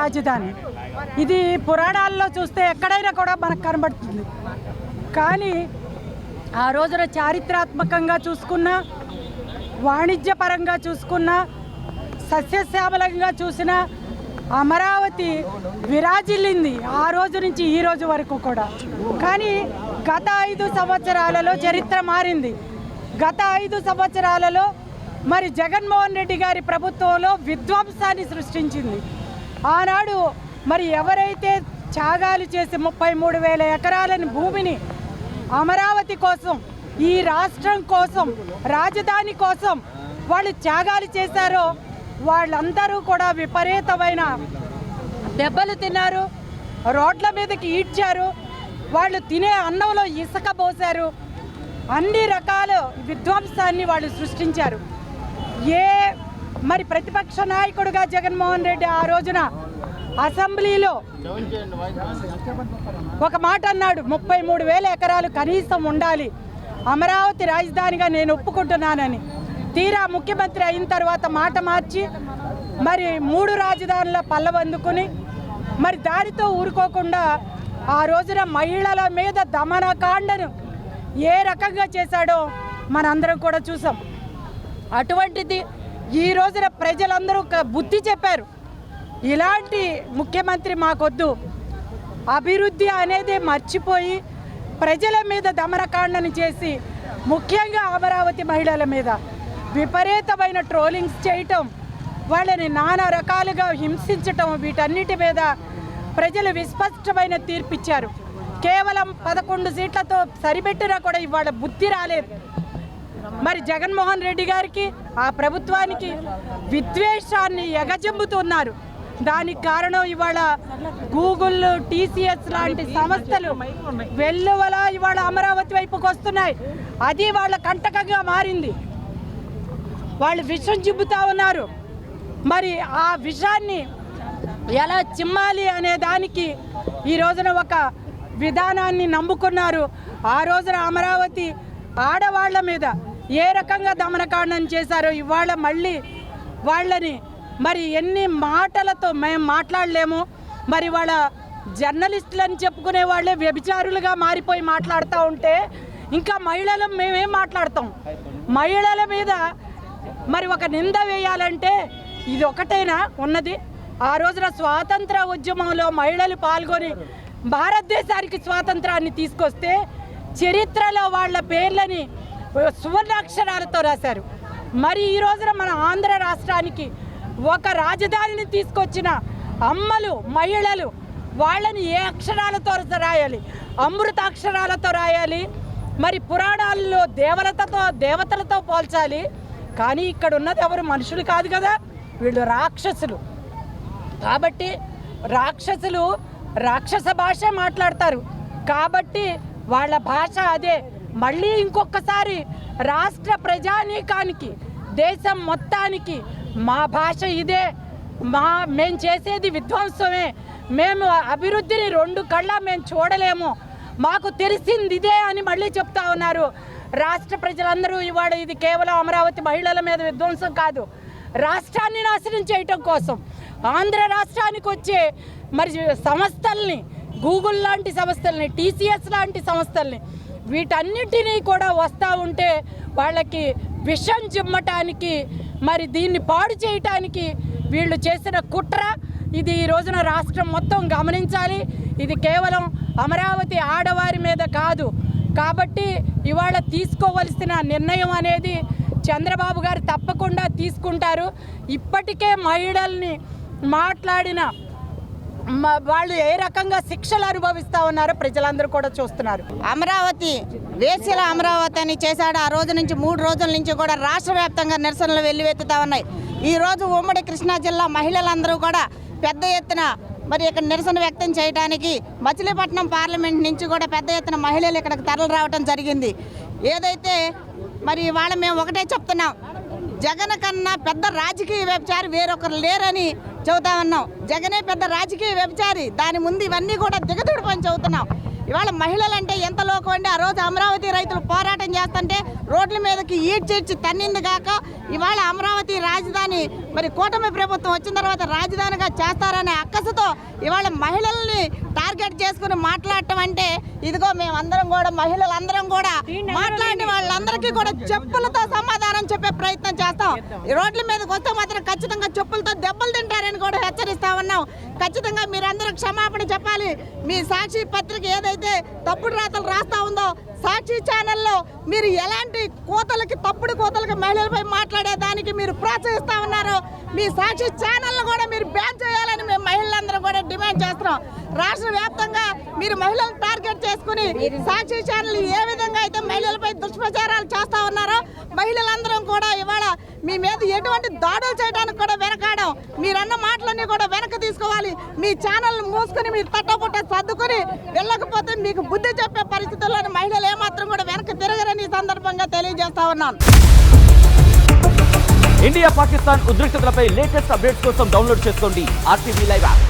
రాజధాని. ఇది పురాణాల్లో చూస్తే ఎక్కడైనా కూడా మనకు కనబడుతుంది. కానీ ఆ రోజున చారిత్రాత్మకంగా చూసుకున్నా, వాణిజ్యపరంగా చూసుకున్నా, సస్యశ్యామలంగా చూసిన అమరావతి విరాజిల్లింది ఆ రోజు నుంచి ఈ రోజు వరకు కూడా. కానీ గత 5 సంవత్సరాలలో చరిత్ర మారింది. గత 5 సంవత్సరాలలో మరి జగన్మోహన్ రెడ్డి గారి ప్రభుత్వంలో విధ్వంసాన్ని సృష్టించింది. ఆనాడు మరి ఎవరైతే త్యాగాలు చేసి 33,000 ఎకరాలని భూమిని అమరావతి కోసం, ఈ రాష్ట్రం కోసం, రాజధాని కోసం వాళ్ళు త్యాగాలు చేశారో వాళ్ళందరూ కూడా విపరీతమైన దెబ్బలు తిన్నారు, రోడ్ల మీదకి ఈడ్చారు, వాళ్ళు తినే అన్నంలో ఇసుక పోశారు, అన్ని రకాల విధ్వంసాన్ని వాళ్ళు సృష్టించారు. మరి ప్రతిపక్ష నాయకుడిగా జగన్మోహన్ రెడ్డి ఆ రోజున అసెంబ్లీలో ఒక మాట అన్నాడు, 33,000 ఎకరాలు కనీసం ఉండాలి, అమరావతి రాజధానిగా నేను ఒప్పుకుంటున్నానని. తీరా ముఖ్యమంత్రి అయిన తర్వాత మాట మార్చి మరి 3 రాజధానుల పల్లవందుకుని మరి దానితో ఊరుకోకుండా ఆ రోజున మహిళల మీద దమనకాండను ఏ రకంగా చేశాడో మనందరం కూడా చూసాం. అటువంటిది ఈ రోజున ప్రజలందరూ బుద్ధి చెప్పారు, ఇలాంటి ముఖ్యమంత్రి మాకొద్దు, అభివృద్ధి అనేది మర్చిపోయి ప్రజల మీద దమనకాండను చేసి ముఖ్యంగా అమరావతి మహిళల మీద విపరీతమైన ట్రోలింగ్స్ చేయటం, వాళ్ళని నానా రకాలుగా హింసించటం, వీటన్నిటి మీద ప్రజలు విస్పష్టమైన తీర్పిచ్చారు. కేవలం 11 సీట్లతో సరిపెట్టినా కూడా ఇవాళ బుద్ధి రాలేదు. మరి జగన్మోహన్ రెడ్డి గారికి, ఆ ప్రభుత్వానికి విద్వేషాన్ని ఎగజెంబుతున్నారు. దానికి కారణం ఇవాళ గూగుల్, టీసీఎస్ లాంటి సంస్థలు వెల్లువలా ఇవాళ అమరావతి వైపుకి వస్తున్నాయి. అది వాళ్ళ కంటకంగా మారింది. వాళ్ళు విషం చిమ్ముతా ఉన్నారు. మరి ఆ విషాన్ని ఎలా చిమ్మాలి అనే దానికి ఈ రోజున ఒక విధానాన్ని నమ్ముకున్నారు. ఆ రోజున అమరావతి ఆడవాళ్ల మీద ఏ రకంగా దమనకాండం చేశారో ఇవాళ మళ్ళీ వాళ్ళని మరి ఎన్ని మాటలతో మేము మాట్లాడలేము. మరి వాళ్ళ జర్నలిస్టులని చెప్పుకునే వాళ్ళే వ్యభిచారులుగా మారిపోయి మాట్లాడుతూ ఉంటే ఇంకా మహిళలు మేమేం మాట్లాడతాం? మహిళల మీద మరి ఒక నింద వేయాలంటే ఇది ఒకటేనా ఉన్నది? ఆ రోజున స్వాతంత్ర ఉద్యమంలో మహిళలు పాల్గొని భారతదేశానికి స్వాతంత్రాన్ని తీసుకొస్తే చరిత్రలో వాళ్ళ పేర్లని సువర్ణాక్షరాలతో రాశారు. మరి ఈ రోజున మన ఆంధ్ర రాష్ట్రానికి ఒక రాజధానిని తీసుకొచ్చిన అమ్మలు, మహిళలు, వాళ్ళని ఏ అక్షరాలతో రాయాలి? అమృతాక్షరాలతో రాయాలి. మరి పురాణాల్లో దేవతలతో పోల్చాలి. కానీ ఇక్కడ ఉన్నది ఎవరు? మనుషులు కాదు కదా, వీళ్ళు రాక్షసులు. కాబట్టి రాక్షసులు రాక్షస భాష మాట్లాడతారు. కాబట్టి వాళ్ళ భాష అదే. మళ్ళీ ఇంకొకసారి రాష్ట్ర ప్రజానీకానికి, దేశం మొత్తానికి మా భాష ఇదే, మేము చేసేది విధ్వంసమే, మేము అభివృద్ధిని 2 కళ్ళ మేము చూడలేము, మాకు తెలిసింది ఇదే అని మళ్ళీ చెప్తా ఉన్నారు. రాష్ట్ర ప్రజలందరూ ఇవాళ ఇది కేవలం అమరావతి మహిళల మీద విధ్వంసం కాదు, రాష్ట్రాన్ని నాశనం చేయటం కోసం ఆంధ్ర రాష్ట్రానికి వచ్చే మరి సంస్థల్ని, గూగుల్ లాంటి సంస్థల్ని, టీసీఎస్ లాంటి సంస్థల్ని, వీటన్నిటినీ కూడా వస్తూ ఉంటే వాళ్ళకి విషం చిమ్మటానికి, మరి దీన్ని పాడు చేయటానికి వీళ్ళు చేసిన కుట్ర ఇది. ఈ రోజున రాష్ట్రం మొత్తం గమనించాలి. ఇది కేవలం అమరావతి ఆడవారి మీద కాదు. కాబట్టి ఇవాళ తీసుకోవలసిన నిర్ణయం అనేది చంద్రబాబు గారు తప్పకుండా తీసుకుంటారు. ఇప్పటికే మహిళల్ని మాట్లాడిన వాళ్ళు ఏ రకంగా శిక్షలు అనుభవిస్తూ ఉన్నారో ప్రజలందరూ కూడా చూస్తున్నారు. అమరావతి వేశ్యల అమరావతి అని చేశాడు. ఆ రోజు నుంచి 3 రోజుల నుంచి కూడా రాష్ట్ర వ్యాప్తంగా నిరసనలు వెల్లువెత్తుతూ ఉన్నాయి. ఈరోజు ఉమ్మడి కృష్ణా జిల్లా మహిళలందరూ కూడా పెద్ద ఎత్తున మరి ఇక్కడ నిరసన వ్యక్తం చేయడానికి మచిలీపట్నం పార్లమెంట్ నుంచి కూడా పెద్ద ఎత్తున మహిళలు ఇక్కడికి తరలి రావడం జరిగింది. ఏదైతే మరి ఇవాళ మేము ఒకటే చెప్తున్నాం, జగన్ కన్నా పెద్ద రాజకీయ వ్యభిచారి వేరొకరు లేరని చెబుతా ఉన్నాం. జగనే పెద్ద రాజకీయ వ్యభిచారి, దాని ముందు ఇవన్నీ కూడా దిగదుడి పని చెబుతున్నాం. ఇవాళ మహిళలంటే ఎంత లోకం అండి. ఆ రోజు అమరావతి రైతులు పోరాటం చేస్తుంటే రోడ్ల మీదకి ఈడ్చేర్చి తన్నింది కాక ఇవాళ అమరావతి రాజధాని మరి కూటమి ప్రభుత్వం వచ్చిన తర్వాత రాజధానిగా చేస్తారనే అక్కసుతో ఇవాళ మహిళల్ని టార్గెట్ చేసుకుని మాట్లాడటం అంటే ఇదిగో మేమందరం కూడా మహిళలందరం కూడా మాట్లాడి వాళ్ళందరికీ కూడా చెప్పులతో సమాధానం చెప్పే ప్రయత్నం చేస్తాం. ఈ రోడ్ల మీదకి వస్తే మాత్రం ఖచ్చితంగా చెప్పులతో దెబ్బలు తింటారని కూడా హెచ్చరిస్తా ఉన్నాం. ఖచ్చితంగా మీరందరూ క్షమాపణ చెప్పాలి. మీ సాక్షి పత్రిక ఏదైతే తప్పుడు రాతలు రాస్తా ఉందో సాక్షి ఛానల్లో మీరు ఎలాంటి కోతలకి తప్పుడు కోతలకి మహిళలపై మాట్లాడేదానికి మీరు ప్రోత్సహిస్తా ఉన్నారు. మీ సాక్షి ఛానల్ను కూడా మీరు బ్యాన్ చేయాలని మేము మహిళలందరూ కూడా డిమాండ్ చేస్తున్నాం. రాష్ట్ర వ్యాప్తంగా మీరు మహిళలను టార్గెట్ చేసుకుని సాక్షి ఛానల్ ఏ విధంగా అయితే మహిళలపై దుష్ప్రచారాలు చేస్తా ఉన్నారో మహిళలందరం కూడా ఇవాళ మీ మీద ఎటువంటి దాడులు చేయడానికి కూడా వెనకాడం. మీరన్న మాటలన్నీ కూడా వెనక్కి తీసుకోవాలి. మీ ఛానల్ మూసుకుని మీరు తట్టపుట్ట సర్దుకుని వెళ్ళకపోతే మీకు బుద్ధి చెప్పే పరిస్థితుల్లోని మహిళలు ఏమాత్రం కూడా వెనక్కి తిరగరని ఈ సందర్భంగా తెలియజేస్తా ఉన్నాను. ఇండియా పాకిస్తాన్ ఉద్రిక్తతలపై లేటెస్ట్ అప్డేట్స్ కోసం డౌన్లోడ్ చేసుకోండి RTV లైవ్ యాప్.